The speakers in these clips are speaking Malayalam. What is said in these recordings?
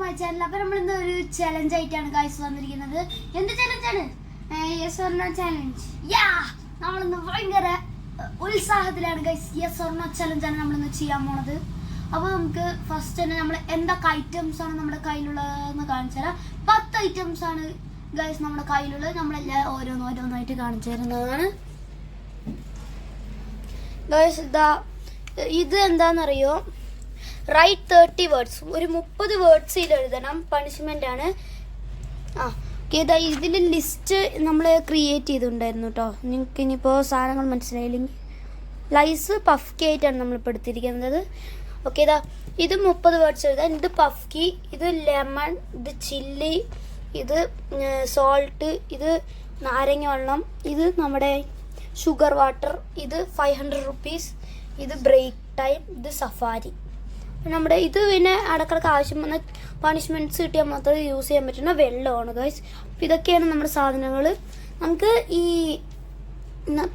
My channel. അപ്പോൾ നമ്മളിന്ന് ഒരു ചലഞ്ച് ആയിട്ടാണ് ഗൈസ് വന്നിരിക്കുന്നത്. എന്ത് ചലഞ്ചാണ്? Yes or no challenge. Yeah, നമ്മളിന്ന് ഭയങ്കര ഉത്സാഹത്തിലാണ് ഗൈസ്. യെസ് ഓർ നോ ചലഞ്ചാണ് നമ്മളിന്ന് ചെയ്യാൻ പോണത്. അപ്പോൾ നമുക്ക് ഫസ്റ്റ് തന്നെ നമ്മൾ എന്തൊക്കെ ഐറ്റംസ് ആണ് നമ്മുടെ കയ്യിലുള്ളതെന്ന് കാണിച്ചു തരാം. 10 ഐറ്റംസ് ആണ് ഗൈസ് നമ്മുടെ കയ്യിലുള്ളത്. നമ്മളെല്ലാം ഓരോന്നായിട്ട് കാണിച്ചു തരുന്നതാണ് ഗൈസ്. ഇത് എന്താണെന്നറിയോ? റൈറ്റ് 30 വേർഡ്സ്, ഒരു 30 വേർഡ്സിൽ എഴുതണം. പണിഷ്മെൻ്റ് ആണ്. ഇതാ ഇതിൽ ലിസ്റ്റ് നമ്മൾ ക്രിയേറ്റ് ചെയ്തിട്ടുണ്ടായിരുന്നു കേട്ടോ. നിങ്ങൾക്ക് ഇനിയിപ്പോൾ സാധനങ്ങൾ മനസ്സിലായില്ലെങ്കിൽ ലൈസ് പഫ് കീ ആയിട്ടാണ് നമ്മളിപ്പോൾ എടുത്തിരിക്കുന്നത്. ഓക്കെ, ഇത് 30 വേർഡ്സ് എഴുതാം. ഇത് പഫ് കീ, ഇത് ലെമൺ, ഇത് ചില്ലി, ഇത് സോൾട്ട്, ഇത് നാരങ്ങ വെള്ളം, ഇത് നമ്മുടെ ഷുഗർ വാട്ടർ, ഇത് 500 റുപ്പീസ്, ഇത് ബ്രേക്ക് ടൈം, ഇത് സഫാരി. നമ്മുടെ ഇത് പിന്നെ ഇടക്കിടക്ക് ആവശ്യം വന്ന പണിഷ്മെൻറ്റ്സ് കിട്ടിയാൽ മാത്രമേ യൂസ് ചെയ്യാൻ പറ്റുന്ന വെള്ളമാണ് ഗൈസ്. അപ്പോൾ ഇതൊക്കെയാണ് നമ്മുടെ സാധനങ്ങൾ. നമുക്ക് ഈ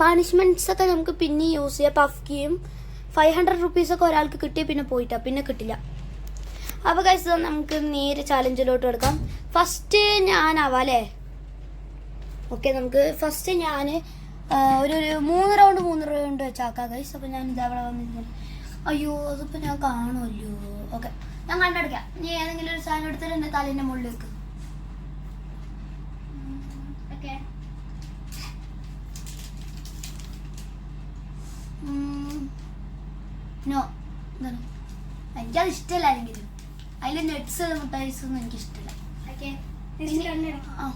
പണിഷ്മെൻറ്റ്സ് ഒക്കെ നമുക്ക് പിന്നെ യൂസ് ചെയ്യാം. പഫ് കീയും 500 റുപ്പീസൊക്കെ ഒരാൾക്ക് കിട്ടിയാൽ പിന്നെ പോയിട്ടാ, പിന്നെ കിട്ടില്ല. അപ്പോൾ ഗൈസ് നമുക്ക് നേരെ ചാലഞ്ചിലോട്ട് എടുക്കാം. ഫസ്റ്റ് ഞാനാവാം അല്ലേ? ഓക്കെ, നമുക്ക് ഫസ്റ്റ് ഞാൻ ഒരു 3 റൗണ്ട് വെച്ചാക്കാം ഗൈസ്. അപ്പോൾ ഞാൻ ഇതവിടെ വന്നിരിക്കുന്നു. അയ്യോ, അതിപ്പോൾ ഞാൻ കാണുമല്ലോ. ഓക്കെ, ഞാൻ കണ്ടെടുക്കാം. നീ ഏതെങ്കിലും ഒരു സാധനം എടുത്തിട്ട് എൻ്റെ തലേൻ്റെ മുകളിൽ വെക്ക്. ഓക്കെ, നോ, എന്താണ്? എനിക്കത് ഇഷ്ടമല്ല. ആരെങ്കിലും അതിൽ നെറ്റ്സ് മുട്ടായിസ് ഒന്നും എനിക്കിഷ്ടമല്ല. ഓക്കെ, ആ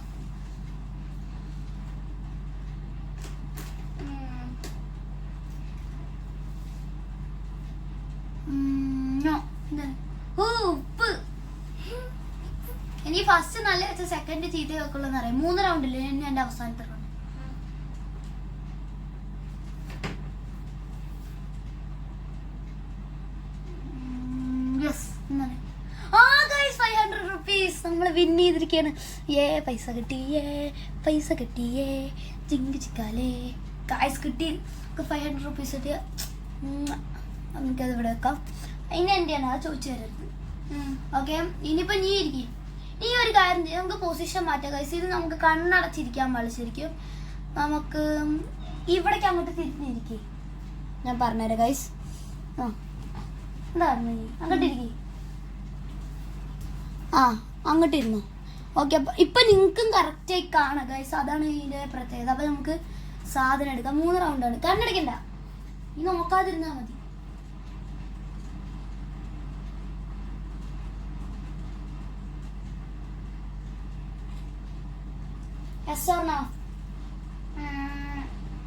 ഉപ്പ്. ഇനി ഫസ്റ്റ് നല്ല വെച്ച സെക്കൻഡ് ചീത്ത വെക്കുള്ളൂ അറിയാം. 3 റൗണ്ടില്ലേ ഇനി എൻ്റെ അവസാനത്തെ റൗണ്ട്. നമ്മൾ വിൻ ചെയ്തിരിക്കുകയാണ്. പൈസ കിട്ടിയേ ചിങ്ക് ചിക്കാലേ ഗൈസ്. കിട്ടി 500 റുപ്പീസ് കിട്ടിയ. നമുക്കത് ഇവിടെ വെക്കാം. ഇനി എൻ്റെയാണ്, അത് ചോദിച്ചു തരരുത്. ഓക്കെ, ഇനിയിപ്പോൾ നീ ഇരിക്കും. ഈ ഒരു കാര്യം ചെയ്യാം, നമുക്ക് പൊസിഷൻ മാറ്റാം ഗൈസ്. ഇത് നമുക്ക് കണ്ണടച്ചിരിക്കാൻ പാടില്ല. ശരിക്കും നമുക്ക് ഇവിടേക്ക് അങ്ങോട്ട് തിരിഞ്ഞിരിക്കും. ഞാൻ പറഞ്ഞുതരാം ഗൈസ്. എന്താ പറഞ്ഞു? അങ്ങോട്ടിരിക്കും. അങ്ങോട്ടിരുന്നു. ഓക്കെ, അപ്പം ഇപ്പം നിങ്ങൾക്കും കറക്റ്റായി കാണാം ഗൈസ്. അതാണ് ഇതിൻ്റെ പ്രത്യേകത. അപ്പം നമുക്ക് സാധനം എടുക്കാം. 3 റൗണ്ടാണ്. കണ്ണടക്കണ്ട, ഈ നോക്കാതിരുന്നാൽ മതി. Yes or no?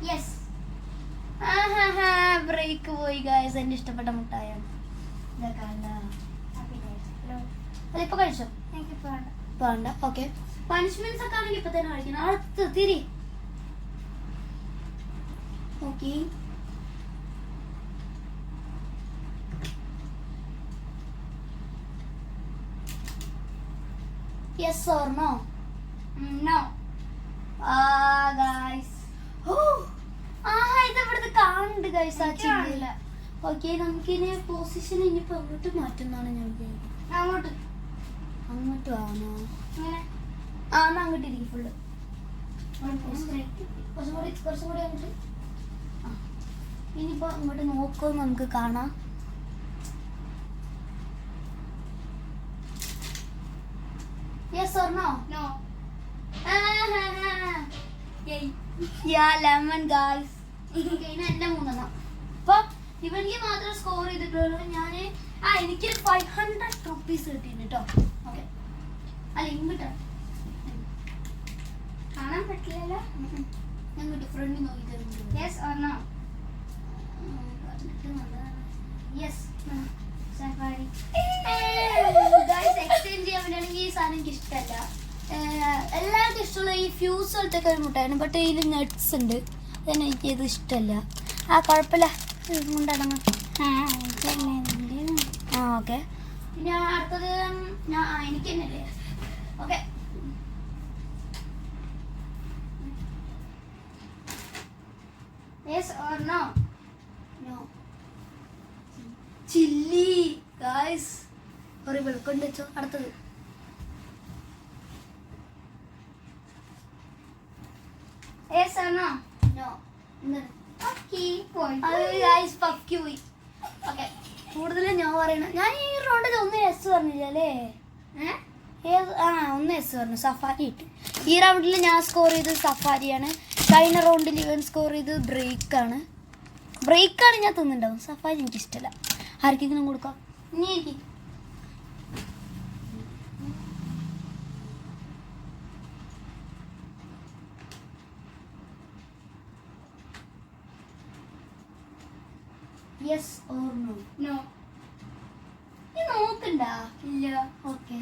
Yes. Break പോയി ഗൈസ്. എൻ്റെ ഇഷ്ടപ്പെട്ട മുട്ടായാണ്. അതിപ്പോൾ കഴിച്ചോ? എനിക്കിപ്പോൾ വേണ്ട. ഓക്കെ, പണിഷ്മെന്റ്സ് ഒക്കെ ആണെങ്കിൽ ഇപ്പം തന്നെ കഴിക്കണം. അടുത്ത് തിരി. Okay, yes or no? No. Guys, ഇത് ഇവിടുത്തെ കാണുന്നുണ്ട് ഗൈസ്. ആ ചില്ല. ഓക്കെ, നമുക്കിനി പൊസിഷൻ ഇനിയിപ്പോൾ അങ്ങോട്ട് മാറ്റുന്നതാണ് ഞാൻ വിചാരിക്കുന്നത്. അങ്ങോട്ട് ആണോ? അങ്ങനെ എന്നാ അങ്ങോട്ട് ഇരിക്കും ഫുള്ള്. കുറച്ചും കൂടി അങ്ങോട്ട്. ഇനിയിപ്പോൾ അങ്ങോട്ട് നോക്കുമെന്ന് നമുക്ക് കാണാം. Yes or no? No. Lemon guys. ഇനി എൻ്റെ 3 അപ്പൊ ഇവനിക്ക് മാത്രം സ്കോർ ചെയ്തിട്ടുള്ളൂ. ഞാൻ എനിക്ക് 500 റുപ്പീസ് കിട്ടിയിട്ടുണ്ട് കേട്ടോ. ഓക്കെ, അല്ല ഇങ്ങോട്ടാ കാണാൻ പറ്റില്ലല്ലോ. ഞങ്ങോട്ട് ഫ്രണ്ട് നോക്കി തരുന്നുണ്ട്. Yes or no? Yes. Exchange ചെയ്യാൻ വേണ്ടിയാണെങ്കിൽ ഈ സാധനം എനിക്ക് ഇഷ്ടമല്ല. എല്ലാവർക്കും ഇഷ്ടമുള്ള ഈ ഫ്യൂസ് പോലത്തെ ഒക്കെ ഒരു മുട്ടാണ്. ബട്ട് ഇതിൽ നട്ട്സ് ഉണ്ട്. അതന്നെ എനിക്കത് ഇഷ്ടമല്ല. കുഴപ്പമില്ല, കൊണ്ടടങ്ങാം. ഓക്കെ, പിന്നെ അടുത്തത് എനിക്ക് തന്നെയല്ലേ? Okay, yes or no? No. Chilli guys. ഒരു വെളുക്കൊണ്ട് വെച്ചോ. അടുത്തത് Yes or no? No. Okay, point. അത് ഗൈസ് പക്കി പോയി. ഓക്കെ, കൂടുതൽ ഞാൻ പറയണ. ഞാൻ ഈ റൗണ്ടിൽ ഒന്ന് എസ് പറഞ്ഞില്ല അല്ലേ? ഒന്ന് എസ് പറഞ്ഞു, സഫാരി ഇട്ട്. ഈ റൗണ്ടിൽ ഞാൻ സ്കോർ ചെയ്തത് സഫാരിയാണ്. കഴിഞ്ഞ റൗണ്ടിൽ ഇവൻ സ്കോർ ചെയ്തത് ബ്രേക്കാണ്. ഞാൻ തിന്നുണ്ടാവും. സഫാരി എനിക്ക് ഇഷ്ടമല്ല. ആർക്കെങ്കിലും കൊടുക്കാം. ഇനി എനിക്ക് യെസ് ഓർ നോ? No. നീ നോക്കണ്ട. ഇല്ല. ഓക്കെ,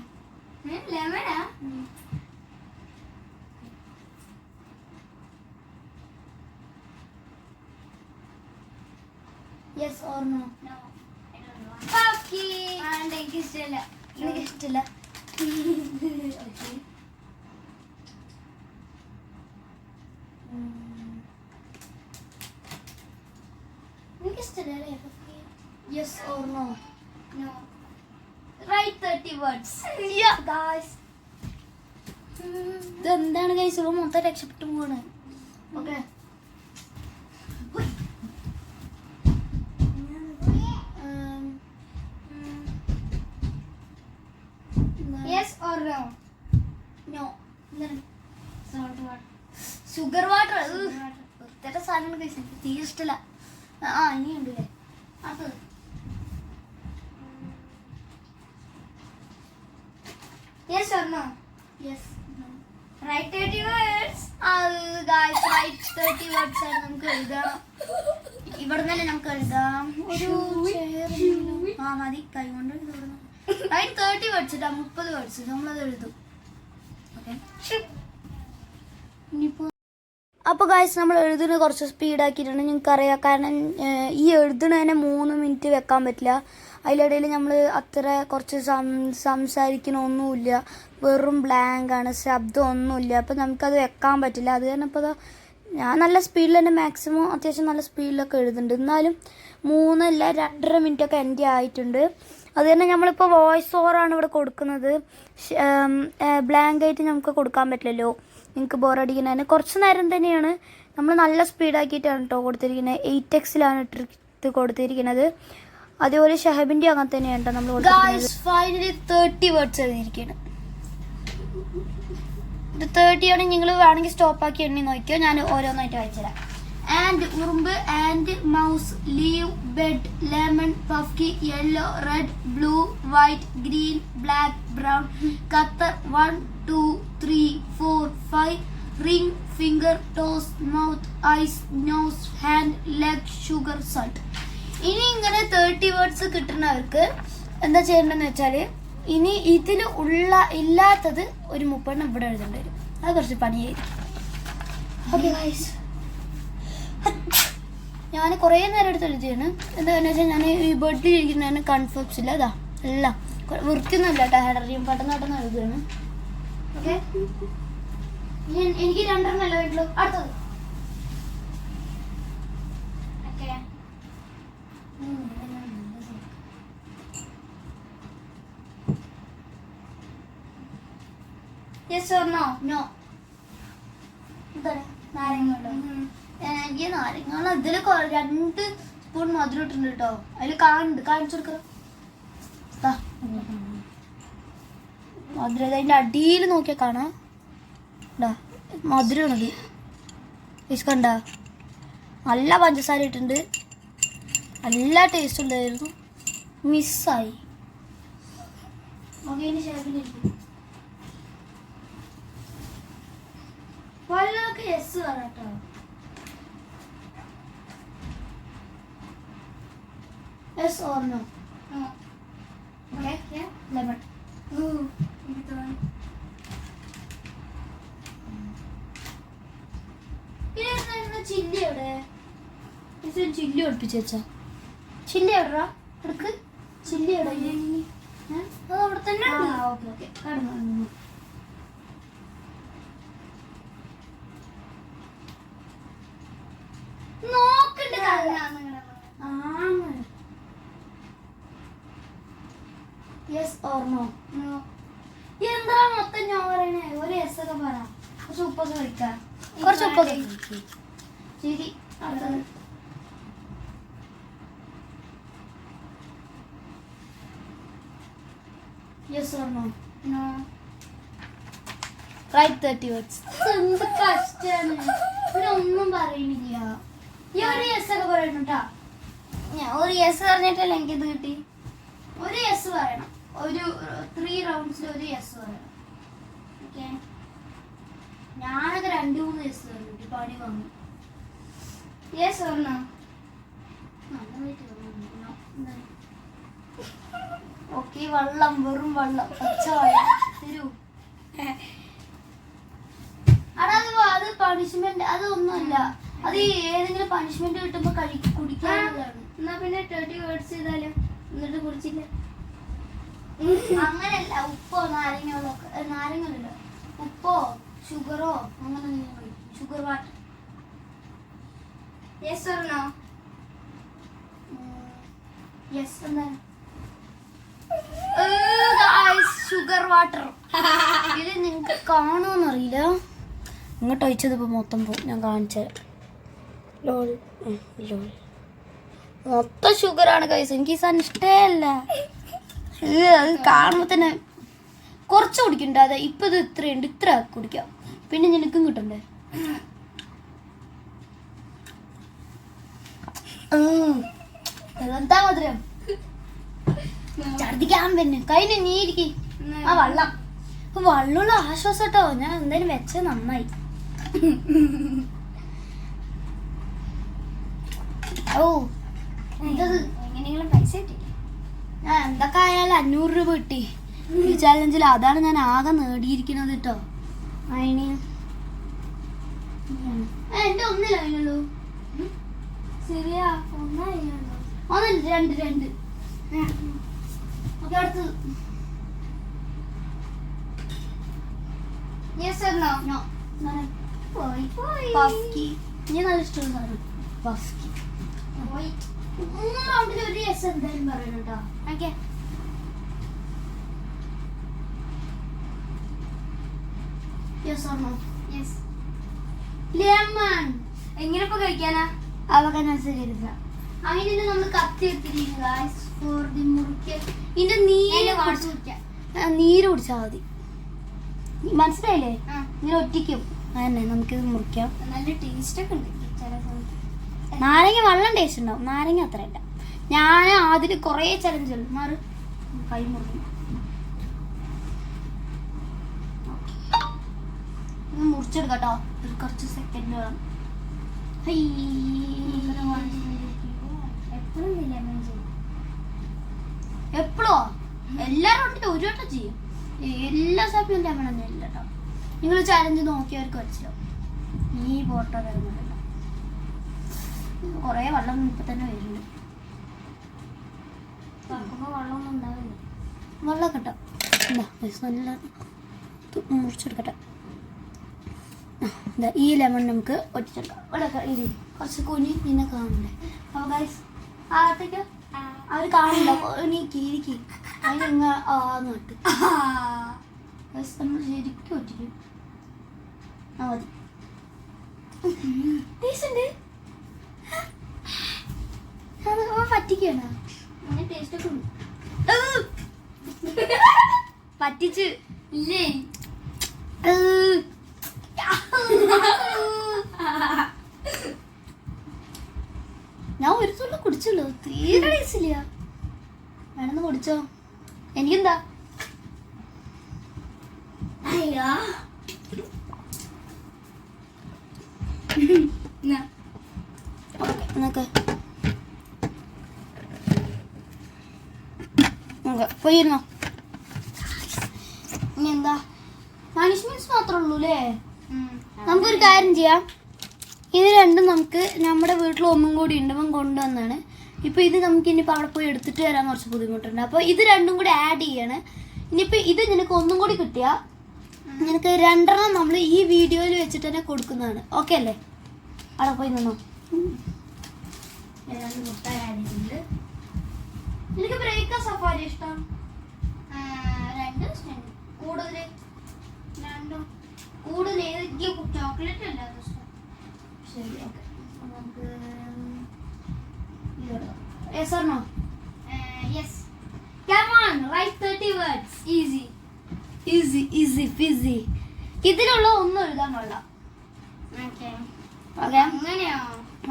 ലെമണാ? Yes or no? No. I don't know. പക്കി. എനിക്ക് ഇഷ്ടമല്ല. എനിക്ക് ഇഷ്ടമില്ല. ഓക്കെ, എനിക്ക് ഇഷ്ടമില്ല അല്ലേ പക്കി? Yes or no? No. Write 30 words. Guys, ഇതെന്താണ് ഗൈസ്? ഇവ മൊത്തം രക്ഷപ്പെട്ടു പോവാണ്. Okay, Yes or no? No. Salt water. Sugar water. Salt water. വൃത്തിയുടെ സാധനമാണ് ഗൈസ്, എനിക്ക് തീരെ ഇഷ്ടമല്ല. ഇനിയുണ്ട് അല്ലേ? അത് Yes or no? Yes. Write 30 words. അത് ഗായ്സ് റൈറ്റ് 30 words ആണ്. നമുക്ക് എഴുതാം. ഇവിടെ നിന്നല്ലേ നമുക്ക് എഴുതാം. ഒരു chair മതി, കൈ കൊണ്ട് റൈറ്റ് 30 words ഇട്ടാ 30 words നമ്മളത് എഴുതും. ഓക്കെ, അപ്പോൾ ഗായ്സ് നമ്മൾ എഴുതുന്നത് കുറച്ച് സ്പീഡാക്കിയിട്ടുണ്ട്. നിങ്ങൾക്കറിയാം, കാരണം ഈ എഴുതുന്നതിനെ 3 മിനിറ്റ് വെക്കാൻ പറ്റില്ല. അതിലിടയിൽ നമ്മൾ അത്ര കുറച്ച് സംസാരിക്കണമൊന്നുമില്ല, വെറും ബ്ലാങ്ക് ആണ്, ശബ്ദമൊന്നുമില്ല. അപ്പോൾ നമുക്കത് വെക്കാൻ പറ്റില്ല. അത് കാരണം ഇപ്പോൾ ഞാൻ നല്ല സ്പീഡിൽ തന്നെ മാക്സിമം അത്യാവശ്യം നല്ല സ്പീഡിലൊക്കെ എഴുതുന്നുണ്ട്. എന്നാലും 3 അല്ല 2.5 മിനിറ്റൊക്കെ എൻ്റെ ആയിട്ടുണ്ട്. അത് തന്നെ നമ്മളിപ്പോൾ വോയിസ് ഓവറാണ് ഇവിടെ കൊടുക്കുന്നത്. ബ്ലാങ്ക് ആയിട്ട് നമുക്ക് കൊടുക്കാൻ പറ്റില്ലല്ലോ, നിങ്ങൾക്ക് ബോറടിക്കുന്നതിന്. കുറച്ച് നേരം തന്നെയാണ്. നമ്മൾ നല്ല സ്പീഡാക്കിയിട്ടാണ് കേട്ടോ കൊടുത്തിരിക്കുന്നത്. 8x ഇട്ട് കൊടുത്തിരിക്കുന്നത്. അതേപോലെ ഷഹബിൻ്റെ അങ്ങനെ തന്നെയാണ് കേട്ടോ നമ്മൾ കൊടുത്തിരിക്കുന്നത്. ഫൈനലി 30 words എഴുതിയിരിക്കുകയാണ്. ഇത് 30 ആണ്. നിങ്ങൾ വേണമെങ്കിൽ സ്റ്റോപ്പാക്കി എണ്ണി നോക്കിയോ, ഞാൻ ഓരോന്നായിട്ട് വായിച്ചുതരാം. ആൻഡ് ഉറുമ്പ്, and mouse, leaf, bed, lemon, പഫ്കി, yellow, red, blue, white, green, black, brown, കത്തർ, 1 2 3 4 5, ring, finger, toes, mouth, eyes, nose, hand, leg, sugar, salt. ഇനി ഇങ്ങനെ 30 words കിട്ടുന്നവർക്ക് എന്താ ചെയ്യേണ്ടതെന്ന് വെച്ചാൽ, ഇനി ഇതിൽ ഇല്ലാത്തത് ഒരു 30 ഇവിടെ എഴുതേണ്ടി വരും. അത് കുറച്ച് പണിയായിരിക്കും. ഓക്കെ ഗൈസ്, ഞാൻ കുറേ നേരം എടുത്ത് എഴുതിയാണ്. എന്താണെന്ന് വെച്ചാൽ ഞാൻ ഈ ബെഡിൽ ഇരിക്കുന്നതിന് കൺഫേംസ് ഇല്ല. അതാ എല്ലാം വൃത്തിയൊന്നുമില്ല കേട്ടോ. ഹെഡറിയും പെട്ടെന്ന് എഴുതുകയാണ്. ഓക്കെ, എനിക്ക് 2 അല്ല വീട്ടിലോ. അടുത്തത് Okay. Yes or no? No. എന്താണ്? നാരങ്ങ ഉണ്ടോ? എനിക്ക് നാരങ്ങ ഇതിൽ 2 സ്പൂൺ മധുരം ഇട്ടിട്ടുണ്ട് കേട്ടോ. അതിൽ കാണിച്ചു കൊടുക്കാം. മധുരം അതിൻ്റെ അടിയിൽ നോക്കിയാൽ കാണാം. മധുരമാണത്. കണ്ട, നല്ല പഞ്ചസാര ഇട്ടുണ്ട്. നല്ല ടേസ്റ്റ് ഉണ്ടായിരുന്നു. മിസ്സായി. വല്ലതൊക്കെ യെസ് പറട്ടോ. Yes or no? No. Okay. Yeah. Lemon. Chilli എവിടെ? ചില്ലി ഒളിപ്പിച്ച് വെച്ചാ. ചില്ലി എവിടാ? എടുക്ക്. ചില്ലി എവിടെ? അത് അവിടെ തന്നെ. ഓക്കെ ഓക്കെ, കടന്നു. നോക്കണ്ട. Yes or no? No. എന്താ മൊത്തം ഞാൻ പറയണേ? ഒരു യെസ് ഒക്കെ പറ. കുറച്ച് ഉപ്പൊക്കെ കഴിക്കാം. കുറച്ച് ഉപ്പൊക്കെ ശരി. അടുത്തത് yes or no? No. Write 30 words. എന്ത് കഷ്ടാണ്, ഇവരൊന്നും പറയുന്നില്ല. ഈ ഒരു യെസ് ഒക്കെ പറയണം കേട്ടാ. ഞാൻ ഒരു യെസ് പറഞ്ഞിട്ടല്ലേ എനിക്കിത് കിട്ടി. ഒരു യെസ് പറയണം. ഒരു 3 റൗണ്ട്സിൽ ഒരു യെസ് പറയണം. ഓക്കെ. ഞാനൊക്കെ 2-3 യെസ് പറഞ്ഞിട്ട് പണി വന്നു. Yes or no? ഓക്കെ, വെള്ളം, വെറും വെള്ളം, പച്ച വെള്ളം തരൂ. അത് പണിഷ്മെന്റ്, അതൊന്നുമല്ല. അത് ഏതെങ്കിലും പണിഷ്മെന്റ് കിട്ടുമ്പോ കുടിക്കാനുള്ളതാണ്. എന്നാ പിന്നെ 30 വേർഡ്സ് ചെയ്താലോ? എന്നിട്ട് കുടിച്ചില്ല. അങ്ങനല്ല, ഉപ്പോ നാരങ്ങ ഉപ്പോ ഷുഗറോ അങ്ങനെ sugar water. Yes or no? Yes. എന്താണ് ഷുഗർ വാട്ടർ? ഇത് നിങ്ങൾക്ക് കാണുമെന്നറിയില്ല. ഇങ്ങോട്ട് ഒഴിച്ചത് ഇപ്പോൾ മൊത്തം പോകും. ഞാൻ കാണിച്ചത് മൊത്തം ഷുഗറാണ് കൈസ്. എനിക്ക് ഈ സാധനം ഇഷ്ടമല്ല. അത് കാണുമ്പോൾ തന്നെ കുറച്ച് കുടിക്കണ്ട. അതെ, ഇപ്പം ഇത് ഇത്രയുണ്ട്, ഇത്ര കുടിക്കാം. പിന്നെ നിനക്കും കിട്ടണ്ടേ? എന്താ മധുരം? ഛർദിക്കാൻ പിന്നെ കയ്യിൽ നീ ഇരിക്കി. ആ വെള്ളം, അപ്പൊ വെള്ളമുള്ള ആശ്വാസം കേട്ടോ. ഞാൻ എന്തായാലും വെച്ചത് നന്നായി. ഓ, എങ്ങനെയെങ്കിലും പൈസ കിട്ടി. ഞാൻ എന്തൊക്കെ ആയാലും 500 രൂപ കിട്ടി ഈ ചാലഞ്ചിൽ. അതാണ് ഞാൻ ആകെ നേടിയിരിക്കുന്നത് കേട്ടോ. അതിന് എന്റെ ഒന്നില്ല അതിനുള്ളൂ. ശരിയാ, ഒന്നായിരുന്നു. ഒന്നില്ല, 2. ഓക്കെ, അടുത്തത്. Yes or no? നോ. പോയി. പഫ്കി. എനിക്ക് നല്ല ഇഷ്ടമുള്ള സാധനം പഫ്കി. പോയി. 3 റൗണ്ടിൽ ഒരു യെസ് എന്തായാലും പറയണം കേട്ടോ. Okay. Yes or no? Yes. Lemon. എങ്ങനെ ഇപ്പൊ കഴിക്കാനാ? അതൊക്കെ ഞാൻ ശരിയല്ല. അങ്ങനെ നമ്മൾ കത്തി എടുത്തിരിക്കുന്നു മുറിക്കൽ. ഇതിന്റെ നീര് കുടിക്കാം. നീര് കുടിച്ചാൽ മതി. മനസ്സിലായില്ലേ? ആ. ഇങ്ങനെ ഒറ്റിക്കും. അതന്നെ, നമുക്കിത് മുറിക്കാം. നല്ല ടേസ്റ്റ് ഒക്കെ ഉണ്ട് ചില സമയത്ത്. നാരങ്ങ വെള്ളം ടേസ്റ്റ് ഉണ്ടാവും, നാരങ്ങ അത്രയല്ല. ഞാൻ അതിൽ കുറേ ചലഞ്ചുകൾ മാറി കൈ മുറിക്കും. മുറിച്ചെടുക്കട്ടോ, ഒരു കുറച്ച് സെക്കൻഡ് വേണം. എപ്പോഴും ലെമൺ ചെയ്യും. എപ്പോഴോ എല്ലാവരും ഉണ്ടിട്ട് ഒരു വട്ടം ചെയ്യും. എല്ലാ സമയവും ലെമൺ ഒന്നും ഇല്ല കേട്ടോ. നിങ്ങൾ ചാലഞ്ച് നോക്കിയവർക്ക് മനസ്സിലാവും. ഈ ഫോട്ടോ തരുന്നുണ്ടല്ലോ, കുറേ വെള്ളം ഇപ്പം തന്നെ വരുന്നുണ്ട്. തുറക്കുമ്പോൾ വെള്ളമൊന്നും ഉണ്ടാവില്ല. വെള്ളം കേട്ടോ. നല്ല മുറിച്ചെടുക്കട്ടെ. ഈ ലെമൺ നമുക്ക് ഒറ്റിച്ചെടുക്കാം. ഇവിടെ ഇത് കുറച്ച് കുഞ്ഞി നിന്നെ കാണണ്ടേ? അപ്പോൾ ഗൈസ് ആത്തേക്ക് അവർ കാണില്ല. നീ കീരിക്ക് അതിനിങ്ങ ആന്ന് കേട്ട് ഗൈസ് നമ്മൾ ശരിക്കും ഒറ്റിക്കും. ആ മതി. ടേസ്റ്റ് പറ്റിക്കണ അങ്ങനെ ടേസ്റ്റ് ഒക്കെ ഉണ്ട്. പറ്റിച്ച് ഇല്ലേ? ഞാൻ ഒരു തുള്ളി കുടിച്ചല്ലോ, തീരെ ടേസ്റ്റില്ല. വേണമെന്ന് കുടിച്ചോ. എനിക്കെന്താ? അയ്യോ. എന്നൊക്കെ പോയിരുന്നോ? ഇനി എന്താ പണിഷ്മെന്റ്സ് മാത്രമേ ഉള്ളൂ അല്ലേ? നമുക്കൊരു കാര്യം ചെയ്യാം. ഇത് രണ്ടും നമുക്ക് നമ്മുടെ വീട്ടിൽ ഒന്നും കൂടി ഉണ്ടവൻ കൊണ്ടുവന്നാണ്. ഇപ്പോൾ ഇത് നമുക്ക് ഇനിയിപ്പോൾ അവിടെ പോയി എടുത്തിട്ട് വരാൻ കുറച്ച് ബുദ്ധിമുട്ടുണ്ട്. അപ്പോൾ ഇത് രണ്ടും കൂടി ആഡ് ചെയ്യാണ്. ഇനിയിപ്പോൾ ഇത് നിനക്ക് ഒന്നും കൂടി കിട്ടിയാൽ നിനക്ക് 2 നമ്മൾ ഈ വീഡിയോയിൽ വെച്ചിട്ട് തന്നെ കൊടുക്കുന്നതാണ്. ഓക്കെ അല്ലേ? അവിടെ പോയി നിന്നോ. മുട്ടായി ആഡ് ചെയ്തിട്ടുണ്ട്. നിനക്ക് ബ്രേക്കാ സഫാരി ഇഷ്ടം? 2 ഇഷ്ടമുണ്ട്. കൂടുതൽ രണ്ടും കൂടുതൽ ഏതെങ്കിലും ചോക്ലേറ്റ് അല്ല അത് ഇഷ്ടം. ശരി ഓക്കെ നമുക്ക് yes or no? Yes. Come on, write 30 words. Easy. Easy, easy, busy. ഇതിലുള്ള ഒന്നും എഴുതാൻ പാടില്ല. Okay. ഓക്കെ അങ്ങനെയോ?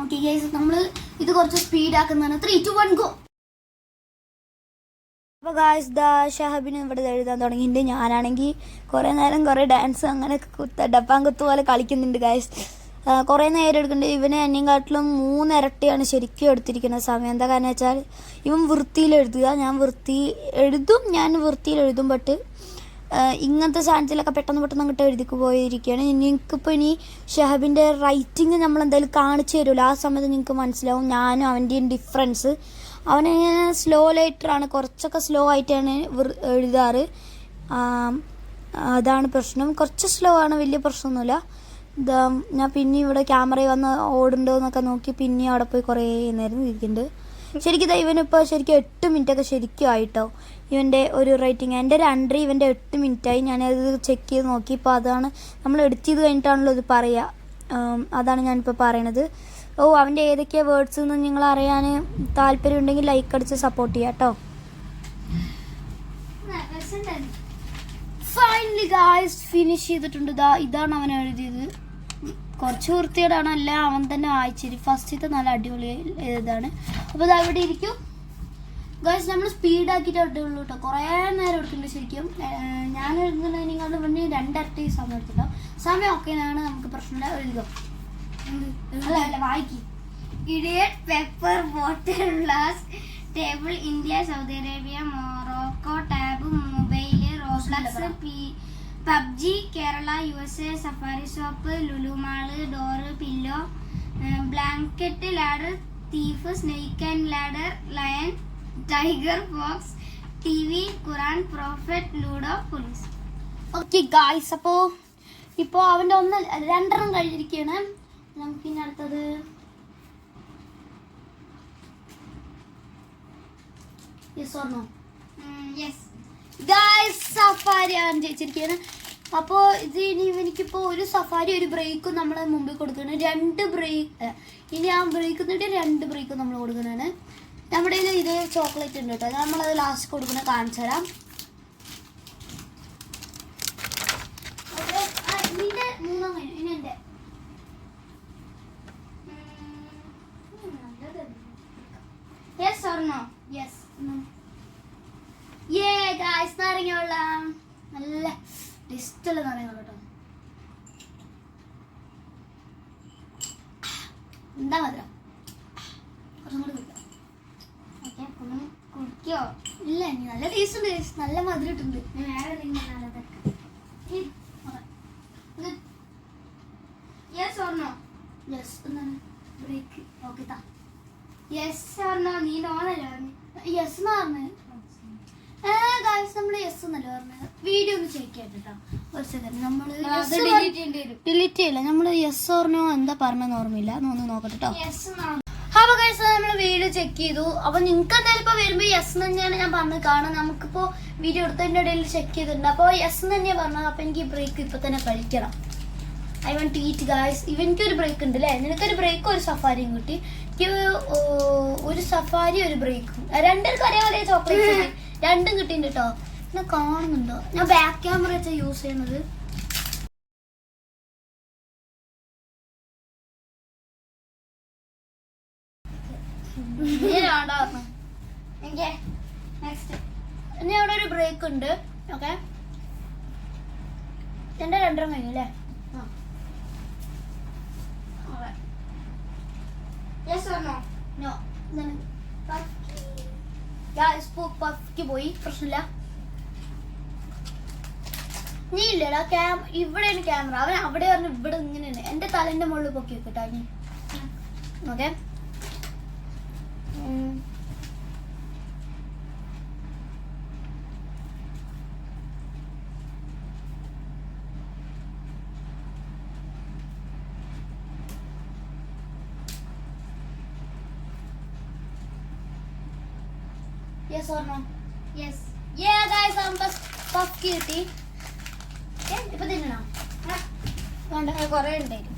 ഓക്കെ ഗൈസ്, നമ്മൾ ഇത് കുറച്ച് സ്പീഡ് ആക്കുന്നതാണ്. 3, 2, 1 ഗോ. അപ്പോൾ ഗായ്സ് ദാ ഷഹബിന് ഇവിടെ എഴുതാൻ തുടങ്ങിയിട്ടുണ്ട്. ഞാനാണെങ്കിൽ കുറേ നേരം കുറേ ഡാൻസ് അങ്ങനെ ഡപ്പാങ്കുത്ത് പോലെ കളിക്കുന്നുണ്ട് ഗായ്സ്. കുറേ നേരം എടുക്കുന്നുണ്ട്. ഇവന് എന്നെക്കാട്ടിലും 3 ഇരട്ടിയാണ് ശരിക്കും എടുത്തിരിക്കുന്ന സമയം. എന്താ കാരണം വെച്ചാൽ ഇവൻ വൃത്തിയിൽ എഴുതുക, ഞാൻ വൃത്തിയിൽ എഴുതും. ബട്ട് ഇങ്ങനത്തെ സാധനത്തിലൊക്കെ പെട്ടെന്ന് അങ്ങോട്ട് എഴുതിക്ക് പോയിരിക്കുകയാണ്. നിങ്ങൾക്കിപ്പോൾ ഇനി ഷഹബിൻ്റെ റൈറ്റിംഗ് നമ്മളെന്തായാലും കാണിച്ചു തരുമല്ലോ, ആ സമയത്ത് നിങ്ങൾക്ക് മനസ്സിലാവും ഞാനും അവൻ്റെയും ഡിഫറൻസ്. അവനിങ്ങനെ സ്ലോ ലൈറ്ററാണ്, കുറച്ചൊക്കെ സ്ലോ ആയിട്ടാണ് എഴുതാറ്. അതാണ് പ്രശ്നം, കുറച്ച് സ്ലോ ആണ്, വലിയ പ്രശ്നമൊന്നുമില്ല. ഇതാ ഞാൻ പിന്നെ ഇവിടെ ക്യാമറയിൽ വന്ന് ഓടുന്നുണ്ടോ എന്നൊക്കെ നോക്കി പിന്നെ അവിടെ പോയി കുറേ നേരം ഇരിക്കുന്നുണ്ട്. ശരിക്കും ഇവനിപ്പോൾ ശരിക്കും 8 മിനിറ്റൊക്കെ ശരിക്കും ആയിട്ടോ ഇവൻ്റെ ഒരു റേറ്റിംഗ്. എൻ്റെ 2 ഇവൻ്റെ 8 മിനിറ്റായി. ഞാനത് ചെക്ക് ചെയ്ത് നോക്കി. ഇപ്പോൾ അതാണ് നമ്മൾ എഡിറ്റ് ചെയ്ത് കഴിഞ്ഞിട്ടാണല്ലോ ഇത് പറയുക. അതാണ് ഞാനിപ്പോൾ പറയണത്. അവൻ്റെ ഏതൊക്കെയാണ് വേർഡ്സ് എന്ന് നിങ്ങൾ അറിയാൻ താല്പര്യമുണ്ടെങ്കിൽ ലൈക്ക് അടിച്ച് സപ്പോർട്ട് ചെയ്യാം കേട്ടോ. ഫൈനലി ഗായ്സ് ഫിനിഷ് ചെയ്തിട്ടുണ്ട്. ഇതാണ് അവൻ എഴുതിയത്. കുറച്ച് വൃത്തിയോടാണ്, അല്ല അവൻ തന്നെ വായിച്ചിരി. ഫസ്റ്റത്തെ നല്ല അടിപൊളി ഇതാണ്. അപ്പോൾ ഇത് അവിടെ ഇരിക്കും ഗായ്സ്. നമ്മൾ സ്പീഡാക്കിയിട്ട് ഇട്ടുള്ളൂ കേട്ടോ. കുറേ നേരം എടുക്കുന്നുണ്ട് ശരിക്കും. ഞാൻ എഴുതുന്നതിനേക്കാൾ വേണ്ടി 2 ഇരട്ടി സമയം എടുത്തിട്ടുണ്ടാവും. സമയം ഓക്കെയാണ്, നമുക്ക് പ്രശ്നമില്ല. എഴുതുക അല്ല വായിക്കും. Idiot, pepper, water, glass, table, India, Saudi Arabia, Morocco, tab, mobile, Roblox, PUBG, Kerala, USA, Safari Shop, Lulu Mall, door, pillow, blanket, ladder, thief, snake and ladder, lion, tiger, fox, TV, Quran, prophet, Ludo, police. Okay guys, ഇപ്പോൾ അവൻ്റെ 2 കഴിഞ്ഞിരിക്കുകയാണ്. നമുക്കിനി അടുത്തത് yes or no? Yes. Guys safari അവൻ ജയിച്ചിരിക്കുകയാണ്. അപ്പോൾ ഇത് ഇനി എനിക്കിപ്പോൾ ഒരു സഫാരി ഒരു ബ്രേക്കും നമ്മൾ മുമ്പിൽ കൊടുക്കുകയാണ്. 2 ബ്രേക്ക് ഇനി ആ ബ്രേക്ക് എന്നിട്ട് 2 ബ്രേക്കും നമ്മൾ കൊടുക്കുന്നതാണ്. നമ്മുടെ കയ്യിൽ ഇതേ ചോക്ലേറ്റ് ഉണ്ട് കേട്ടോ, നമ്മളത് ലാസ്റ്റ് കൊടുക്കുന്നത് കാണിച്ചു തരാം. നിന്റെ 3 കഴിഞ്ഞു, ഇനി എൻ്റെ Yes or no? Yes. Yeah guys, നാരങ്ങ വെള്ളം, നല്ല ടേസ്റ്റുള്ള നാരങ്ങ വെള്ളം കേട്ടോ. എന്താ മധുരം, കുറച്ചും കൂടി കുടിക്കാം. Okay, കുടിക്കോ? ഇല്ല, ഇനി നല്ല ടേസ്റ്റ് ഉണ്ട്, നല്ല മധുരം ഇട്ടുണ്ട്. വേറെ എന്തെങ്കിലും നല്ലതൊക്കെ. Yes or no? യെസ്. എന്താണ് ബ്രേക്ക്? ഓക്കെ താ. Yes or no? നീ നോന്നല്ലോ. യെസ് എന്നാ പറഞ്ഞത്. ഗായ്സ് നമ്മൾ യെസ് എന്നല്ലേ പറഞ്ഞത്. വീഡിയോ ഒന്ന് ചെക്ക് ചെയ്തിട്ടോ ഒരു സെക്കൻഡ്. നമ്മൾ ഡിലീറ്റ് ചെയ്യില്ല, നമ്മൾ യെസ് ഓർനോ എന്താ പറഞ്ഞെന്ന് ഓർമ്മയില്ല, ഒന്ന് നോക്കട്ടെ കേട്ടോ. അപ്പോൾ ഗൈസ് നമ്മൾ വീഡിയോ ചെക്ക് ചെയ്തു. അപ്പോൾ നിങ്ങൾക്ക് എന്തായാലും ഇപ്പോൾ വരുമ്പോൾ യെസ് എന്ന് തന്നെയാണ് ഞാൻ പറഞ്ഞത്. കാരണം നമുക്കിപ്പോൾ വീഡിയോ എടുത്തതിൻ്റെ ഇടയിൽ ചെക്ക് ചെയ്തിട്ടുണ്ട്. അപ്പോൾ യെസ് എന്ന് തന്നെയാണ് പറഞ്ഞത്. അപ്പോൾ എനിക്ക് ഈ ബ്രേക്ക് ഇപ്പോൾ തന്നെ കഴിക്കണം. I want to eat guys. ഇവനിക്കൊരു ബ്രേക്ക് ഉണ്ട് അല്ലേ? നിനക്കൊരു ബ്രേക്കും ഒരു സഫാരിയും കിട്ടി. എനിക്ക് ഒരു സഫാരി ഒരു ബ്രേക്കും. 2 ഒരേ ചോക്ലേറ്റ് 2 കിട്ടിയിട്ടുണ്ട് കേട്ടോ. എന്നെ കാണുന്നുണ്ടോ? ഞാൻ ബാക്ക് ക്യാമറ വെച്ചാൽ യൂസ് ചെയ്യുന്നത്. ഇനി അവിടെ ഒരു ബ്രേക്ക് ഉണ്ട്. ഓക്കെ, എൻ്റെ 2 കഴിഞ്ഞു അല്ലേ? Yes or no? നോ. പഫ്ക്ക് പോയി, പ്രശ്നമില്ല. നീ ഇല്ലടാ ഇവിടെയാണ് ക്യാമറ. അവൻ അവിടെ പറഞ്ഞു ഇവിടെ ഇങ്ങനെയാണ്. എൻ്റെ തലേൻ്റെ മുകളിൽ പൊക്കി വെക്കട്ടോ ഇനി. Okay, yes or no? Yes. Yeah guys, അവൻ പഫ് കിട്ടി. ഇപ്പൊ തിന്നണോ? കൊറേ ഉണ്ടായിരുന്നു.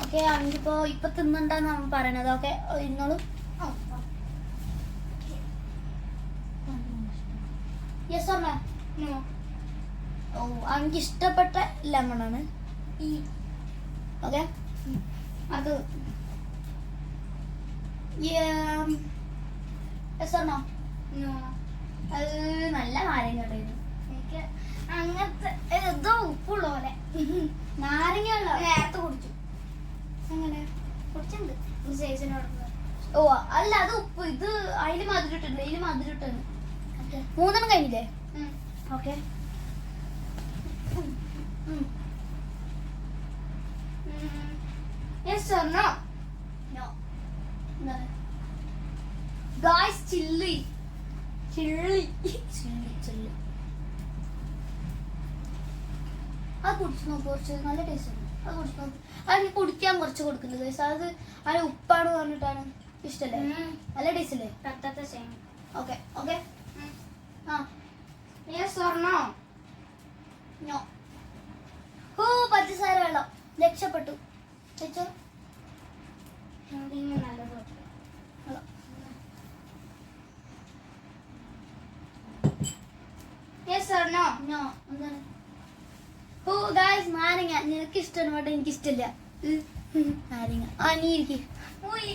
ഓക്കെ അവനിപ്പോ ഇപ്പൊ തിന്നണ്ടെന്ന് അവൻ പറയണത്. ഓക്കെ ഇന്നോളൂ. Yes or no? നോ. ഓ അവനിക്ക് ഇഷ്ടപ്പെട്ട ലെമണാണ് ഈ. ഓക്കെ അത് യെസ് ഓർ നോ? നോ. അത് നല്ല നാരങ്ങ ഉണ്ടായിരുന്നു. എനിക്ക് അങ്ങനത്തെ എന്തോ ഉപ്പുള്ള പോലെ. നാരങ്ങ നേരത്തെ കുടിച്ചു. എങ്ങനെ കുടിച്ചിട്ടുണ്ട് സൈസിനോട്. ഓ അല്ല അത് ഉപ്പ്. ഇത് അതില് മധുരിട്ടുണ്ട്. ഇതില് മധുരിട്ടാണ്. മൂന്നെണ്ണം കഴിഞ്ഞില്ലേ? Okay yes or no? No. Guys chilli chilli chilli chilli അത് കുടിച്ചു നോക്ക്. കുറച്ച് നല്ല ടേസ്റ്റ് ഉണ്ട്. അത് കുടിച്ചു നോക്ക്. അത് കുടിക്കാൻ കുറച്ച് കൊടുക്കുന്നത് ഗൈസ്. അത് അതിന് ഉപ്പാണ് പറഞ്ഞിട്ടാണ്. ഇഷ്ടല്ലേ? നല്ല ടേസ്റ്റ് അല്ലേ? പത്തത്തെ സെയിം. ഓക്കെ ഓക്കെ ആ യെസ് ഓർ നോ? നോ. ഓ പഞ്ചസാര വെള്ളം രക്ഷപ്പെട്ടു. വെച്ചോ എന്തെങ്കിലും നല്ലത് വെള്ളം. Yes or no? നോ. എന്താണ്? ഓ ഗായ്സ് നാരങ്ങ. നിനക്ക് ഇഷ്ടമാണ് ബട്ട് എനിക്ക് ഇഷ്ടമില്ല നാരങ്ങ. ആ നീ ഇരിക്ക്. ഉയ്.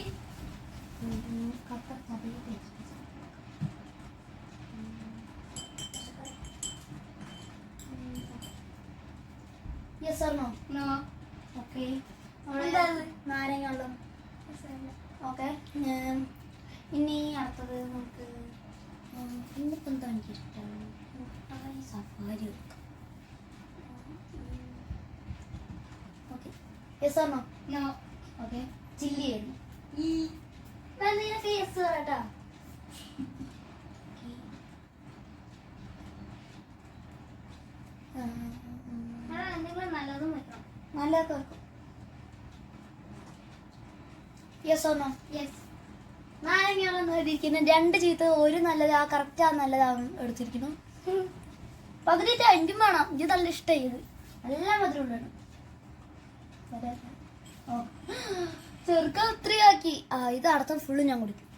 Yes or no? No. Okay എന്താണ്? നാരങ്ങ വെള്ളം. ഓക്കെ ഇനി അടുത്തത് നമുക്ക് ഇന്നിപ്പോൾ എന്താ എനിക്ക് ഇഷ്ടം? മുട്ടായി സഫാരി വെക്കാം. Okay yes or no? No. Okay chilli ആയിരുന്നു. നിനക്ക് യെസ് പറയട്ടാ. എന്തെങ്കിലും നല്ലതും വെക്കണം. നല്ലതൊക്കെ വെക്കും. Yes or no? യെസ്. നാരങ്ങ എഴുതിയിരിക്കുന്നു. രണ്ട് ചീത്ത ഒരു നല്ലത്. ആ കറക്റ്റ് ആ നല്ലതാണ് എടുത്തിരിക്കുന്നു. പകുതിയിട്ട് അഞ്ചും വേണം. ഇത് നല്ല ഇഷ്ടമായി. ഇത് നല്ല മധുരം ഉണ്ടാണ്. ഓ ചെറുക്ക ഒത്തിരിയാക്കി. ആ ഇത് അടുത്ത ഫുള്ള് ഞാൻ കുടിക്കും.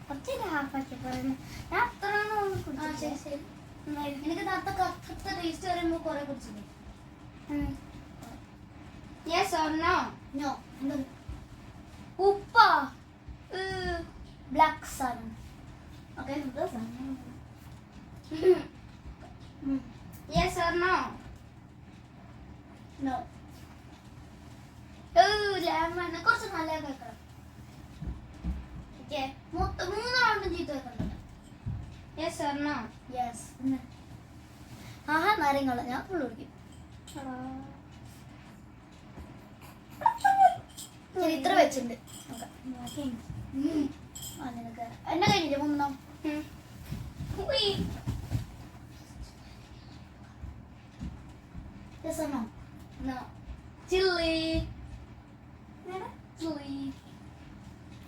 കുറച്ച് ഹാഫാക്കി പറയുന്നത്. ഞാൻ അത്ര ആ ശരി ശരി. എനിക്ക് നേരത്തെ കറക്റ്റ് ടേസ്റ്റ് പറയുമ്പോൾ കുറെ കുടിച്ചില്ലേ? Yes or no? നോ. എന്താ ഉപ്പാ? ബ്ലാക്ക് സാധനം. Okay yes or no? No. Lemon കുറച്ച് നല്ല കേൾക്കണം. മൂന്ന് റൗണ്ടും ചീത്ത വെക്കണ്ട. Yes or no? യെസ്. ആഹാ നാരങ്ങള ഞാൻ ഫുള്ള് കുടിക്കും. ശരി ഇത്ര വെച്ചിട്ടുണ്ട്. നിനക്ക് എന്നെ കഴിഞ്ഞില്ലേ മൂന്നെണ്ണം? Yes or no? No. Chili. Chili.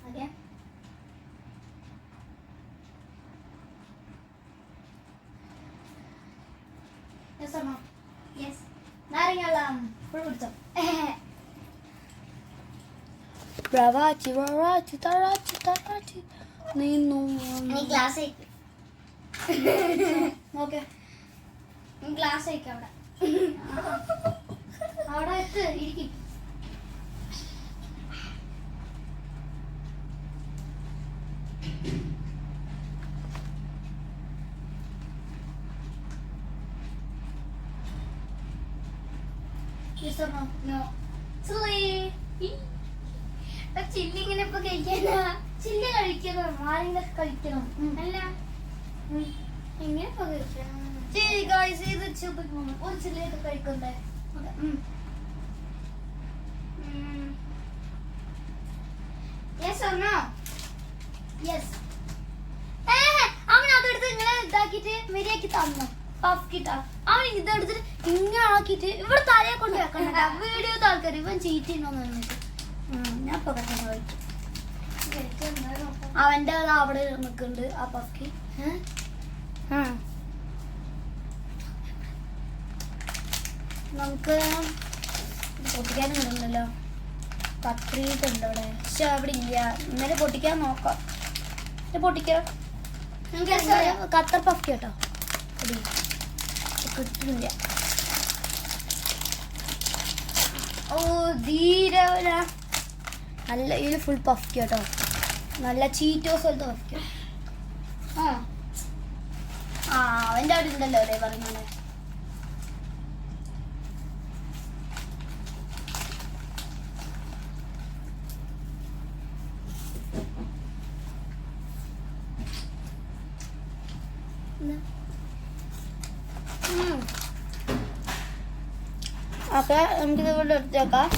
Okay. Yes or no? Yes. നാരങ്ങ വെള്ളം ഫുൾ കുടിച്ചോ? ബ്രവാച്ചി ബ്രവാച്ചി തറാച്ചി തറാച്ചി നീന്നു. നീ ഗ്ലാസ് അയക്കും. ഓക്കെ നീ ഗ്ലാസ് അയക്കും അവിടെ. അവിടെ എത്ത് ഇരിക്കും. Yes or no? No. Chili. Chilli ഇങ്ങനെ ഇപ്പൊ കഴിക്കാനാ? ചില്ലി കഴിക്കണം. ആരെങ്കിലും കഴിക്കണം. അല്ല എങ്ങനെ ഇപ്പൊ കഴിക്കാം? ശരി ഗായ്സ് ഇത് ചില്ലിക്ക് ഒരു ചില്ലിയൊക്കെ കഴിക്കണ്ടേ? Yes or no? യെസ്. അവൻ അതെടുത്ത് ഇങ്ങനെ ഇതാക്കിട്ട് മര്യാദക്ക് തന്നു. പഫ്കിട്ടാ അവൻ ഇതെടുത്തിട്ട് ഇങ്ങനെ ആക്കിട്ട് ഇവിടെ തലയെ കൊണ്ട് വെക്കണ്ട. വീഡിയോത്തെ ആൾക്കാർ ഇവൻ ചീറ്റിന്നോന്ന് പറഞ്ഞിട്ട് ഞാൻ ഇപ്പൊ കഴിക്കും. അവന്റെ അവിടെ നിൽക്കുന്നുണ്ട് ആ പഫ്ക്കി. നമുക്ക് പൊട്ടിക്കാനും ഇടുന്നല്ലോ. കത്രീട്ടുണ്ട് അവിടെ, പക്ഷെ അവിടെ ഇല്ല. ഇന്നലെ പൊട്ടിക്കാൻ നോക്കാം. പൊട്ടിക്കാം. കത്തർ പഫ് കേട്ടോ, കിട്ടുന്നില്ല. ഓ ധീരെ നല്ല ഇതിൽ ഫുൾ പഫ് കേട്ടോ, നല്ല ചീറ്റോസ് പോലത്തെ പഫ്. അവൻ്റെ അവിടെ ഉണ്ടല്ലോ അല്ലേ പറഞ്ഞോളെ. ഓക്കെ, നമുക്കിത് ഇവിടെ എടുത്തേക്കാം.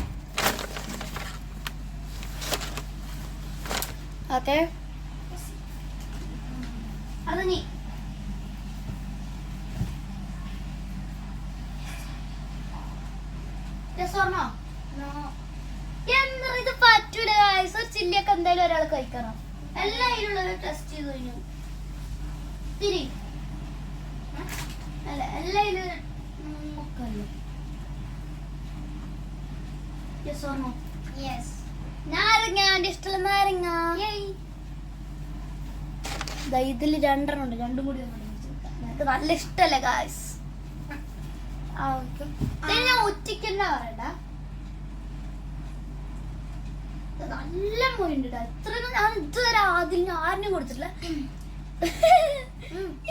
ഓക്കെ, അത് നീ രസമാണോ? എന്താ ഇത് പറ്റൂല. ചില്ലിയൊക്കെ എന്തായാലും ഒരാൾ കഴിക്കണം. എല്ലാം അതിലുള്ളത് ടെസ്റ്റ് ചെയ്ത് കഴിഞ്ഞു. തിരി അല്ല എല്ലാം ഇതിൽ നോക്കല്ലോ. രസമാണോ? യെസ്. നാരങ്ങ, എൻ്റെ ഇഷ്ടമുള്ള നാരങ്ങ. ഇതിൽ 2 ഉണ്ട്, 2 കൂടി എനിക്ക് നല്ല ഇഷ്ടല്ലേ ഗായ്സ്. ഞാൻ ഒറ്റയ്ക്കെന്നാ പറയണ്ട, നല്ല മൊഴിണ്ട്. ഇത്രയൊന്നും ഞാൻ ഇതുവരെ ആദ്യം ആരിനും കൊടുത്തിട്ടില്ല.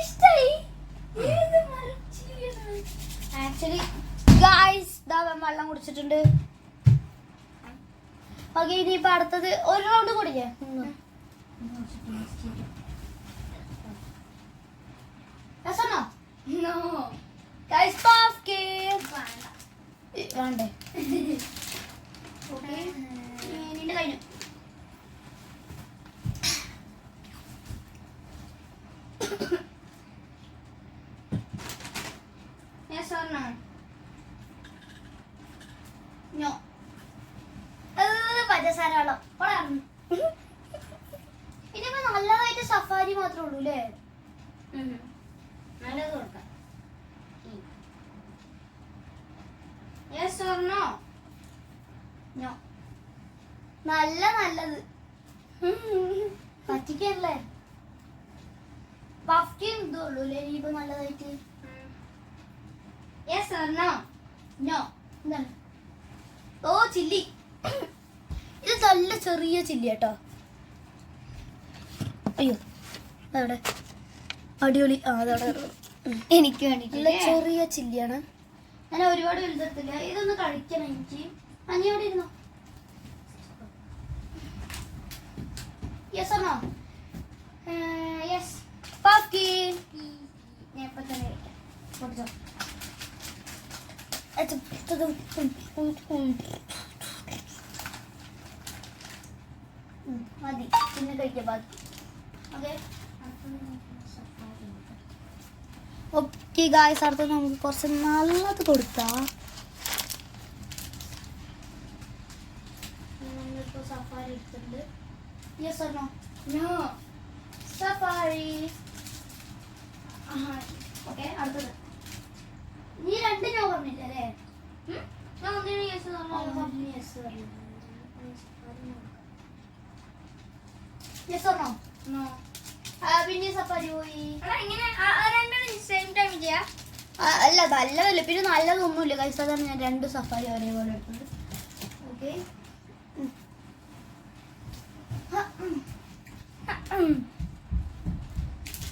ഇഷ്ടായി. ആക്ച്വലി ഗായ്സ് വെള്ളം കുടിച്ചിട്ടുണ്ട്. ഓക്കെ, ഇനിയിപ്പോ അടുത്തത് ഒരു റൗണ്ട് കൂടിയേ. രസമാണോ? വേണ്ടേ? നിന്റെ കഴിഞ്ഞു. പഞ്ചസാര വെള്ളം ഇനിയിപ്പോ നല്ലതായിട്ട് സഫാരി മാത്രമേ ഉള്ളൂ അല്ലേ? നല്ലത് കൊടുക്കാം. Yes or no? No. നല്ലത് പറ്റിക്കല്ലേ. പഫ്ക്കും ഇതുള്ളൂ അല്ലേ ഇനിയിപ്പോ നല്ലതായിട്ട്. Yes or no? No. എന്താണ്? ഓ ചില്ലി. ഇത് നല്ല ചെറിയ ചില്ലി കേട്ടോ. അയ്യോ അതവിടെ അടിപൊളി. അതവിടെ എനിക്ക് വേണ്ടിട്ട് ചെറിയ ചില്ലിയാണ്. ഞാൻ ഒരുപാട് വലുതെടുത്തില്ല. ഇതൊന്ന് കഴിക്കണം എനിക്ക്. അനി അവിടെ ഇരുന്നോ? യെസ് ആണോ? യെസ്. പഫ്കിൻ ഞാൻ ഇപ്പൊ തന്നെ കഴിക്കാം. മതി, പിന്നെ കഴിക്കാം ബാക്കി. ഓക്കെ ഓക്കെ ഗായ്സ്, അടുത്ത് നമുക്ക് കുറച്ച് നല്ലത് കൊടുക്കാം. നമ്മളിപ്പോൾ സഫാരി എടുത്തിട്ടുണ്ട്. Yes or no? No. Safari. Okay, അടുത്തത്. നീ 2 നോ പറഞ്ഞില്ല അല്ലേ? ഞാൻ ഒന്നിനും യെസ് പറഞ്ഞു. യെസ് പറഞ്ഞു. Yes or no? നോ. പിന്നെ സഫാരി പോയി. അല്ല നല്ലതല്ല, പിന്നെ നല്ലതൊന്നുമില്ല കൈസ. അതാണ് ഞാൻ 2 സഫാരി ഒരേപോലെ എടുത്തത്. ഓക്കെ,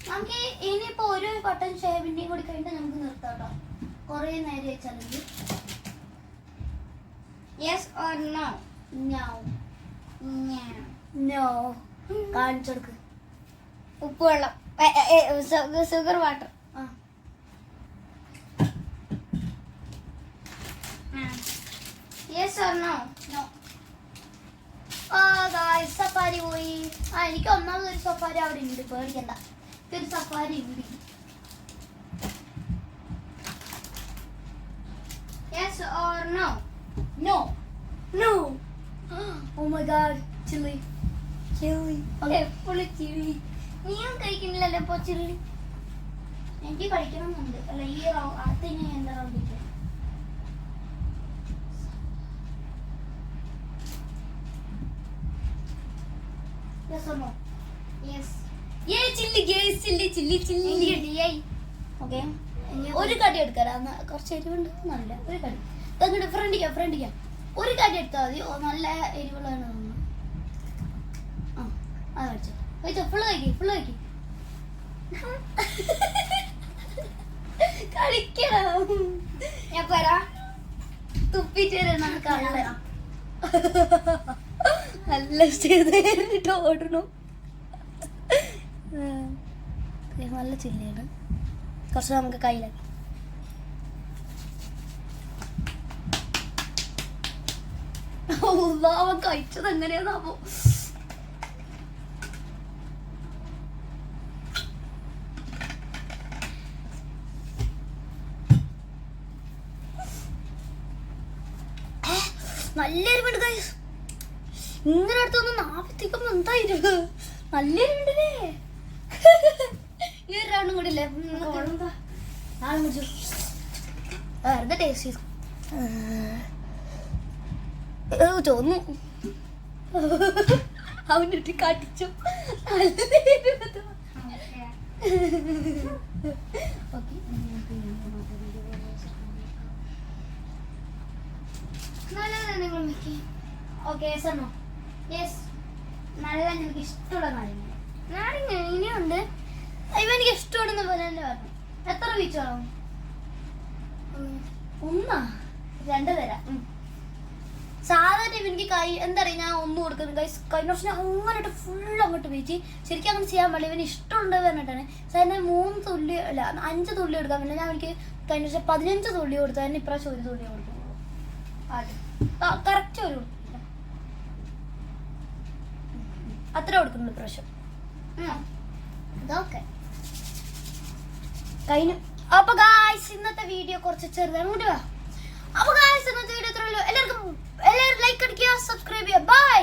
നമുക്ക് ഇനിയിപ്പോ ഒരു ബട്ടൺ ഷേവിന്റെയും കൂടി കഴിഞ്ഞിട്ട് നമുക്ക് നിർത്താം കേട്ടോ. കൊറേ നേരം വെച്ചാലെങ്കിൽ. Yes or no? No. No. കാണിച്ചെടുക്ക്. ഉപ്പ് വെള്ളം, sugar water. Yes or no? No. Safari പോയി. എനിക്ക് ഒന്നാമതൊരു സഫാരി അവിടെ ഉണ്ട്, പേടിക്കണ്ട. ഒരു സഫാരി ഉണ്ട്. Yes or no? No. No. Oh my God, chilli. എപ്പോഴും ചില്ലി. നീയും കഴിക്കുന്നില്ലല്ലോ ഇപ്പൊ ചില്ലി. എനിക്ക് കഴിക്കണം എന്നുണ്ട്. അല്ല ഈ അടുത്ത ഇനി എന്താ റൗണ്ടിട്ട് Yes or no? Yes Yay, chilli, guys. Chilli. Okay. ഒരു കടി എടുക്കാം. കുറച്ച് എരിവുണ്ട് നല്ല ഒരു കടി. അങ്ങോട്ട് ഫ്രണ്ടിക്കാം. ഒരു കടി എടുത്താൽ മതി. നല്ല എരിവുള്ളതാണ് തോന്നുന്നു. ആ കഴിച്ചോ ഫുള്ള് കഴിക്കും കളിക്കണം. ഞാൻ വരാം. തുപ്പിട്ട് വരണം കള്ള നല്ല ചെയ്തിട്ട് ഓടണം. നല്ല ചില്ലിയാണ്. കുറച്ച് നമുക്ക് കയ്യിലാക്കി. അവൻ കഴിച്ചത് എങ്ങനെയാണാവോ? നല്ല എരിവുണ്ട് ഗൈസ്. ഇങ്ങനെ അടുത്തൊന്നും നാപ്പത്തിക്കുമ്പോ എന്തായിരുന്നു നല്ല എരിവുണ്ടല്ലേ. ഈ ഒരു റൗണ്ടും കൂടി ഇല്ലേ നാളെ കുടിച്ചു വെറുതെ ടേസ്റ്റ് ചെയ്തു തോന്നു. അവനിട്ട് കടിച്ചു. ഓക്കെ സണ്ണോ യെസ് നല്ല എനിക്ക് ഇഷ്ടമുള്ള നാരങ്ങ. നാരങ്ങ ഇനിയുണ്ട്. ഇവ എനിക്ക് ഇഷ്ടമുണ്ടെന്ന് പറഞ്ഞു. എത്ര വീച്ച് വേണം? ഒന്നാ 2 തരാം. സാധാരണ എനിക്ക് കൈ എന്താ പറയുക, ഞാൻ ഒന്നും കൊടുക്കുന്നു കഴിഞ്ഞ വർഷം അങ്ങോട്ട് ഫുൾ അങ്ങോട്ട് വീച്ച്. ശരിക്കും അങ്ങനെ ചെയ്യാൻ പാടില്ല. ഇവന് ഇഷ്ടമുണ്ട് പറഞ്ഞിട്ടാണ്. സാറിന് 3 തുള്ളി അല്ല 5 തുള്ളി കൊടുക്കാൻ പറ്റില്ല. ഞാൻ എനിക്ക് കഴിഞ്ഞ വർഷം 15 തുള്ളി കൊടുത്തു. അതിന് ഇപ്രാവശ്യം 1 തുള്ളി കൊടുക്കും. കറക്റ്റ് ഒരു കൊടുക്കില്ല. അത്ര കൊടുക്കുന്നുള്ളൂ ഇപ്രാവശ്യം. ഇതൊക്കെ കഴിഞ്ഞു. അപ്പൊ ഗായ്സ് ഇന്നത്തെ വീഡിയോ കുറച്ച് ചെറുതാണ്. അങ്ങോട്ട് വാ. അപ്പൊ ഗായ്സ് ഇന്നത്തെ വീഡിയോ ഇത്രയുള്ളൂ. എല്ലാവരും ലൈക്ക് അടിക്കുക, സബ്സ്ക്രൈബ് ചെയ്യുക. ബൈ.